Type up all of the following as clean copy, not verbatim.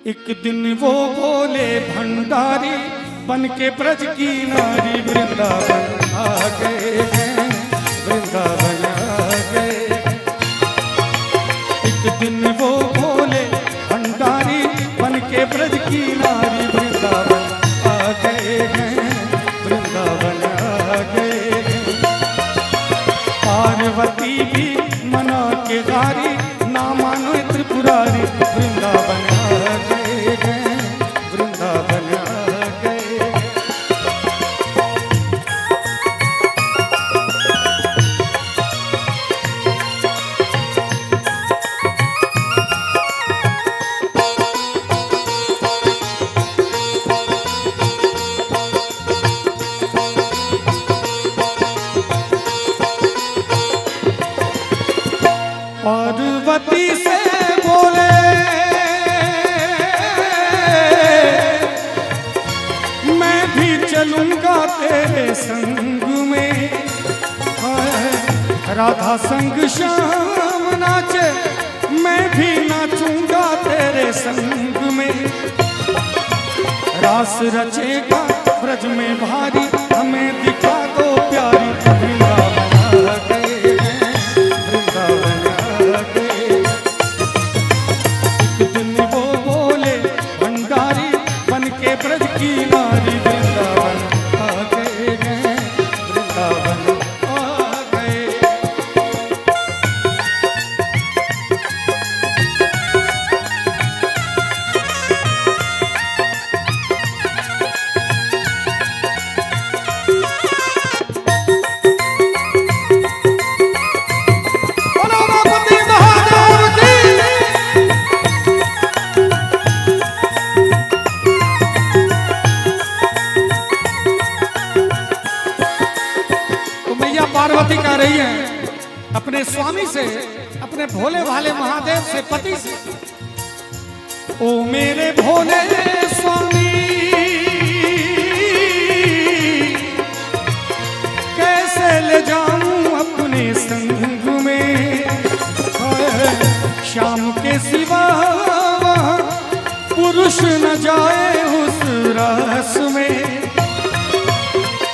एक दिन वो बोले भंडारी बन के ब्रज की नारी वृंदावन आ गए हैं, वृंदावन आ गए। एक दिन वो बोले भंडारी बन के ब्रज की नारी वृंदावन आ गए हैं, वृंदावन आ गए हैं। पार्वती भी मना के गारी ना मानो त्रिपुरारी वृंदावन आ गए हैं, वृंदावन आ गए। पार्वती से बोले मैं भी चलूंगा तेरे संग में, राधा संग श्याम नाचे मैं भी नाचूंगा तेरे संग में। रास रचेगा ब्रज में भारी हमें दिखा दो प्यारी वृंदावन आ गए हैं, वृंदावन आ गए। एक दिन वो बोले भंडारी बन के ब्रज की नारी वृंदावन आ गए हैं, वृंदावन आ गए। पार्वती कह रही है अपने स्वामी से, अपने भोले भाले महादेव से, पति से, ओ मेरे भोले स्वामी कैसे ले जाऊं अपने संग में, शाम के सिवा पुरुष न जाए उस रस में।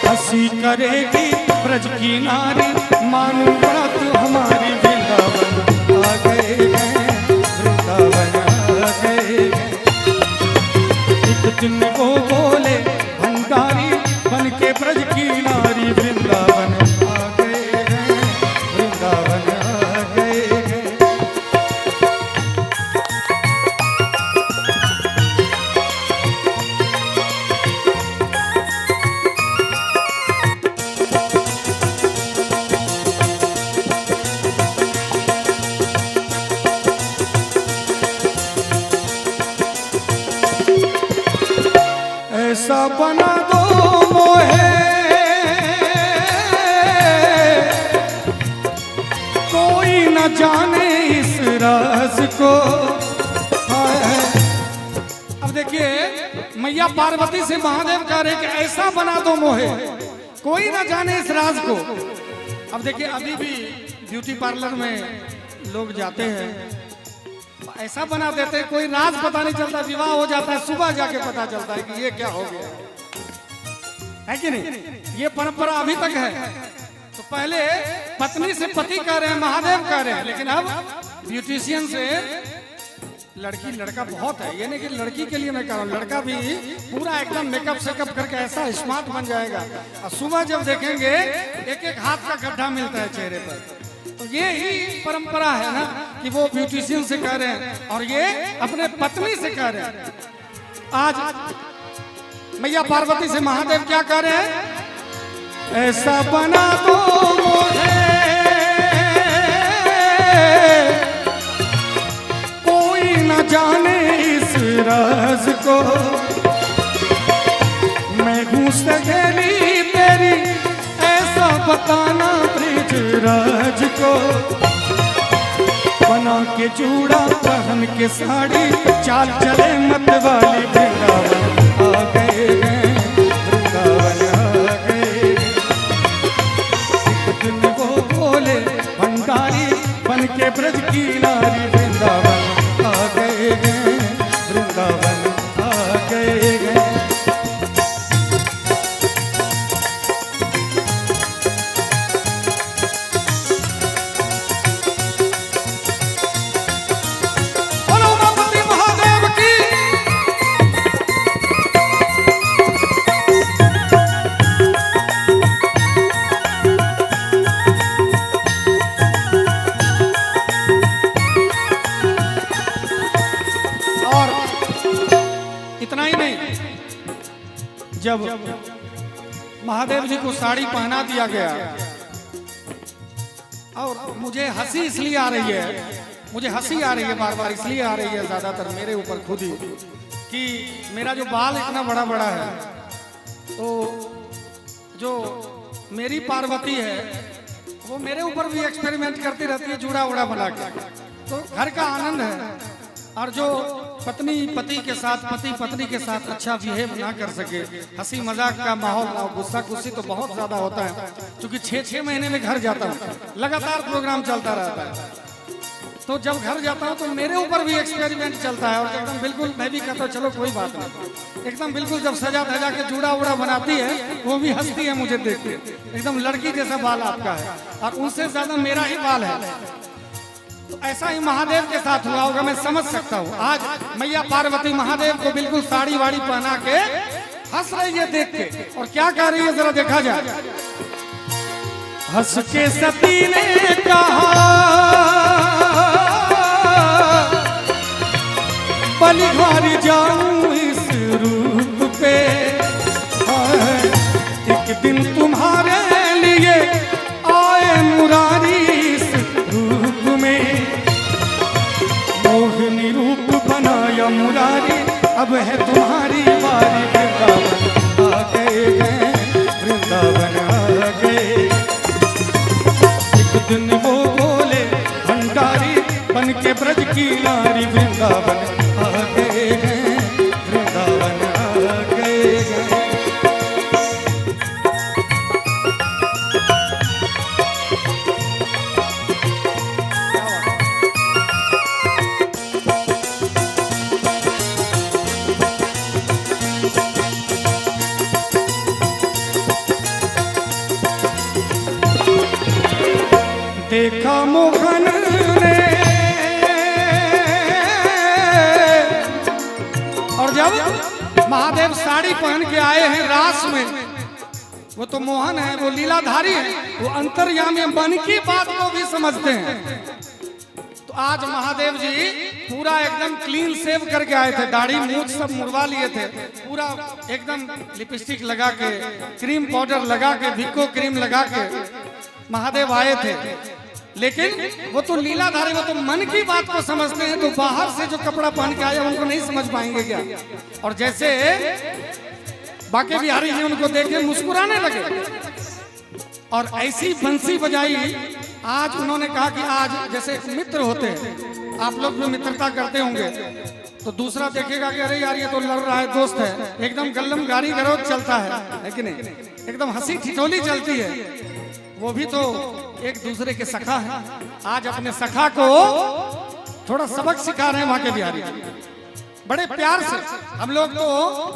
हंसी करेगी ब्रज की नारी मानो बात हमारी वृंदावन आ गए हैं, वृंदावन आ गए हैं। एक दिन वो बोले भंडारी बन के ब्रज की नारी वृंदावन आ गए हैं, वृंदावन आ गए हैं। ऐसा बना दो मोहे कोई न जाने इस राज को। अब देखिए मैया पार्वती से महादेव कह रहे कि ऐसा बना दो मोहे कोई न जाने इस राज को। अब देखिए अभी भी ब्यूटी पार्लर में लोग जाते हैं, ऐसा बना देते हैं कोई राज पता नहीं चलता, विवाह हो जाता है सुबह जाके पता चलता है कि ये क्या हो गया है कि नहीं। ये परंपरा अभी तक है। तो पहले पत्नी से पति कह रहे हैं, महादेव कह रहे हैं, लेकिन अब ब्यूटिशियन से लड़की लड़का बहुत है। ये नहीं कि लड़की के लिए मैं कह रहा हूँ, लड़का भी पूरा एकदम मेकअप सेकअप करके ऐसा स्मार्ट बन जाएगा और सुबह जब देखेंगे एक एक हाथ का गड्ढा मिलता है चेहरे पर। तो ये ही परंपरा है ना कि वो ब्यूटिशियन से कह रहे हैं और ये अपने पत्नी से कह रहे हैं। आज मैया पार्वती से महादेव क्या कह रहे हैं, ऐसा बना दो मुझे कोई न जाने इस राज को। मैं हूँ सहेली तेरी ऐसा बताना ब्रिज राज को। बना के चूड़ा पहन के साड़ी चाल चले मत वाली वृंदावन आ गए हैं, वृंदावन आ गए। एक दिन वो बोले भंडारी बन के ब्रज की नारी वृंदावन आ गए हैं, वृंदावन। जब महादेव जी को साड़ी पहना दिया गया, और मुझे हंसी इसलिए आ रही है, मुझे हंसी आ रही है बार बार इसलिए आ रही है ज्यादातर मेरे ऊपर खुद ही, कि मेरा जो बाल इतना बड़ा बड़ा है, तो जो मेरी पार्वती है वो मेरे ऊपर भी एक्सपेरिमेंट करती रहती है जूड़ा उड़ा बना के, तो घर का आनंद है। और जो पत्नी पति के साथ, पति पत्नी के साथ अच्छा बिहेव ना कर सके, हंसी मजाक का माहौल ना हो, गुस्सा गुस्सी तो बहुत ज्यादा होता है, क्योंकि 6-6 महीने में घर जाता हूँ, लगातार प्रोग्राम चलता रहता है, तो जब घर जाता हूँ तो मेरे ऊपर भी एक्सपेरिमेंट चलता है, और एकदम बिल्कुल मैं भी कहता हूँ चलो कोई बात नहीं, एकदम बिल्कुल जब सजा धजा के जूड़ा उड़ा बनाती है वो भी हंसती है मुझे देख के, एकदम लड़की जैसा बाल आपका है और उनसे ज्यादा मेरा ही बाल है। तो ऐसा ही महादेव के साथ हुआ होगा, मैं समझ सकता हूँ। आज मैया पार्वती महादेव को बिल्कुल साड़ी वाड़ी पहना के हंस रही है देख के, और क्या कह रही है जरा देखा जाए। हंस के सती ने कहा बलिहारी जाऊं इस रूप पे, एक दिन तुम्हारे लिए आए मुरारी इस रूप में, मोहिनी रूप बनाया मुरारी, अब है तुम्हारी बारी, वृंदावन आ गए हैं, वृंदावन आ गए। एक दिन वो बोले भंडारी बन के ब्रज की नारी, वृंदावन आ गए हैं, वृंदावन आ गए हैं। देखा मोहन ने, और जब महादेव साड़ी पहन के आए हैं रास में, वो तो मोहन है, वो लीलाधारी है, वो अंतर्यामी मन की बात को भी समझते हैं। तो आज महादेव जी पूरा एकदम क्लीन सेव करके आए थे, दाढ़ी मूछ सब मुड़वा लिए थे, पूरा एकदम लिपस्टिक लगा के, क्रीम पाउडर लगा के, भिक्को क्रीम लगा के महादेव आए थे। लेकिन वो तो लीलाधारी, वो तो मन की बात को समझते हैं, तो बाहर से जो कपड़ा पहन के आए उनको नहीं समझ पाएंगे क्या। और जैसे बाके बिहारी जी उनको देखे मुस्कुराने लगे, और ऐसी बंसी बजाई। आज उन्होंने कहा कि आज जैसे मित्र होते हैं, आप लोग भी मित्रता करते होंगे, तो दूसरा देखेगा कि अरे यार ये तो लड़ रहा है, दोस्त है, एकदम गल्लम गाड़ी गरोज चलता है कि नहीं, एकदम हंसी ठिठोली चलती है, वो भी तो एक दूसरे के सखा है। आज अपने सखा को थोड़ा सबक सिखा रहे हैं वहां के बिहारी, बड़े प्यार से। हम लोग तो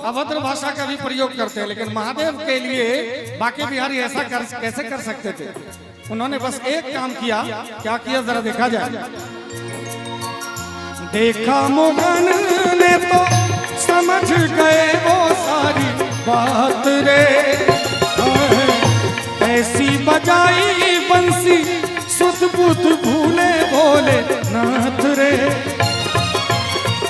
अभद्र भाषा का भी प्रयोग करते हैं, लेकिन महादेव के लिए बाकी बिहारी ऐसा कैसे कर सकते थे। उन्होंने बस एक काम किया, क्या किया जरा देखा जाए। देखा मोहन ने तो समझ गए वो सारी बात रे, ऐसी बजाई बंसी सुध बुध भूले भोले नाथ रे,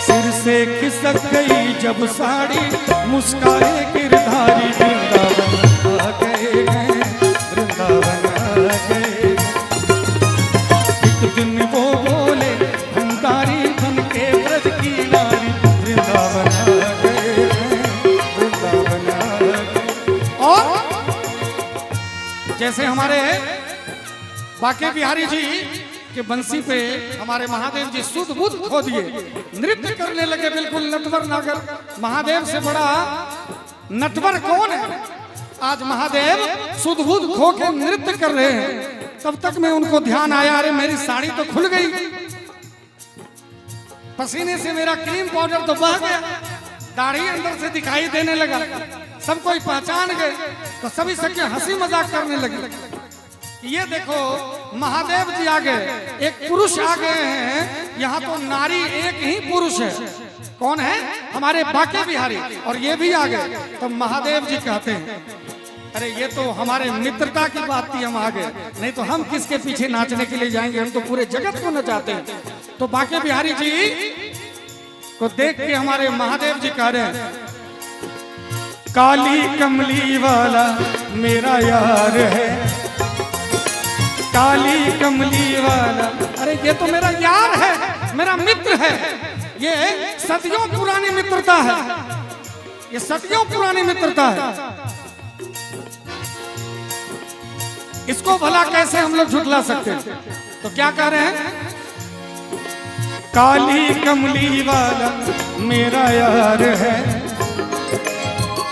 सिर से खिसक गई जब साड़ी मुस्काए गिरधारी, वृंदावन आ गए हैं, वृंदावन आ गए। एक दिन वो बोले भंडारी बन के ब्रज की नारी, वृंदावन आ गए हैं, वृंदावन आ गए। और जैसे हमारे बाके बिहारी जी के बंसी पे हमारे महादेव जी सुध बुध खो दिए, नृत्य करने लगे बिल्कुल नटवर नागर। महादेव से बड़ा नटवर कौन है। आज महादेव सुध बुध खो के नृत्य कर रहे हैं, तब तक में उनको ध्यान आया, अरे मेरी साड़ी तो खुल गई, पसीने से मेरा क्रीम पाउडर तो बह गया, दाढ़ी अंदर से दिखाई देने लगा, सब कोई पहचान गए, तो सभी सके हंसी मजाक करने लगे। ये देखो महादेव जी आ गए, एक पुरुष आ गए हैं, यहाँ तो नारी एक ही पुरुष है, कौन है, हमारे बाके बिहारी, और ये भी आ गए। तो महादेव जी कहते हैं अरे ये तो हमारे मित्रता की बात थी, हम आ गए, नहीं तो हम किसके पीछे नाचने के लिए जाएंगे, हम तो पूरे जगत को नचाते हैं। तो बाके बिहारी जी को देख के हमारे महादेव जी कह रहे हैं काली कमली वाला मेरा यार है, काली कमली वाला। अरे ये तो मेरा यार है, मेरा मित्र है, ये सदियों पुरानी मित्रता है, ये सदियों पुरानी मित्रता है। इसको भला कैसे हम लोग झुठला सकते हैं? तो क्या कह रहे हैं? काली कमली वाला मेरा यार है,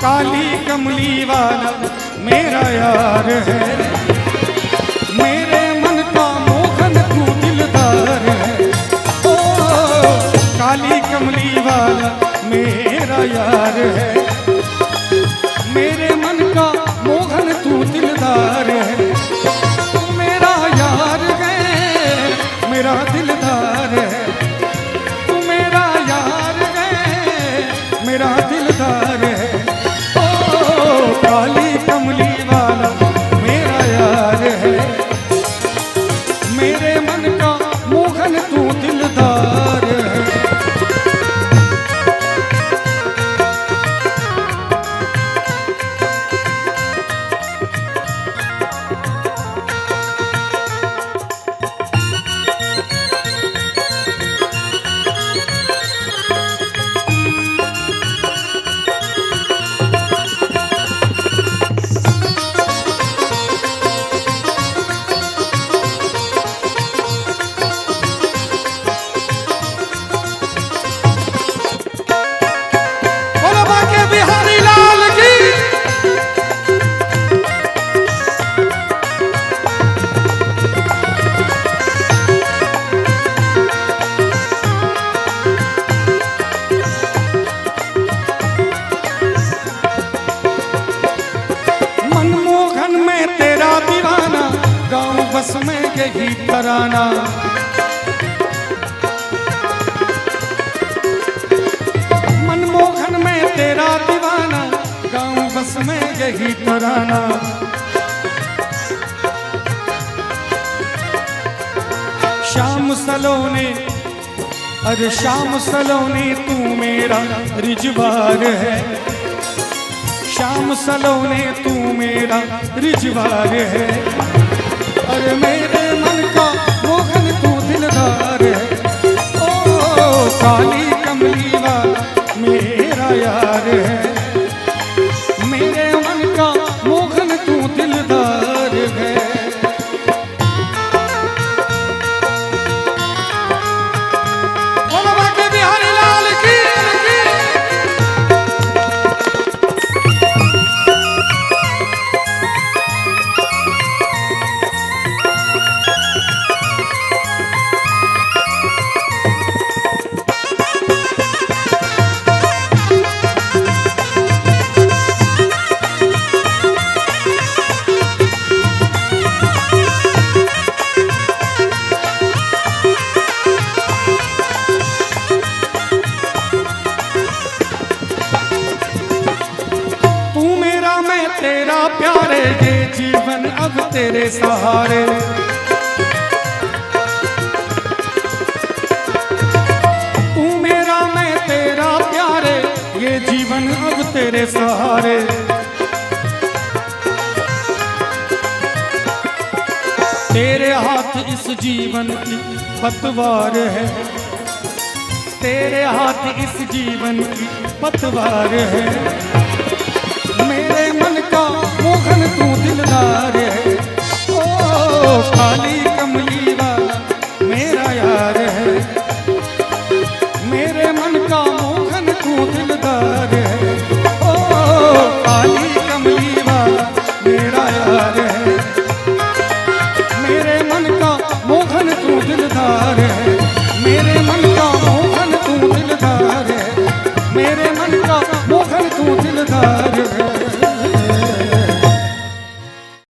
काली कमली वाला मेरा यार है, मेरे मन का मोहन तू दिलदार है। ओ काली कमली वाला मेरा यार है, मेरे मन का मोहन तू दिलदार है। तू मेरा यार है, मेरा दिलदार है, तू मेरा यार है, मेरा दिलदार है। काली कमली वाला मेरा यार है, मेरे मन का मोहन तू दिलदार है। बस में यही तराना, मनमोहन में तेरा दीवाना, गाँव बस में यही तराना। शाम सलोने, अरे शाम सलोने तू मेरा रिजवार है, शाम सलोने तू मेरा रिजवार है। अरे मेरे मन का मोहन तू दिलदार है। ओ काली कमली वाला मेरा यार है, मेरे मन का मोहन तू दिलदार है। बिहारी लाल की तेरा प्यारे, ये जीवन अब तेरे सहारे। तू मेरा मैं तेरा प्यारे, ये जीवन अब तेरे सहारे। तेरे हाथ इस जीवन की पतवार है, तेरे हाथ इस जीवन की पतवार है। मेरे मन का मोहन तू दिलदार है। ओ काली कमली वाला मेरा यार है, मेरे मन का मोहन तू दिलदार है। ओ काली कमली वाला मेरा यार है, मेरे मन का मोहन तू दिलदार है, मेरे मन का मोहन तू दिलदार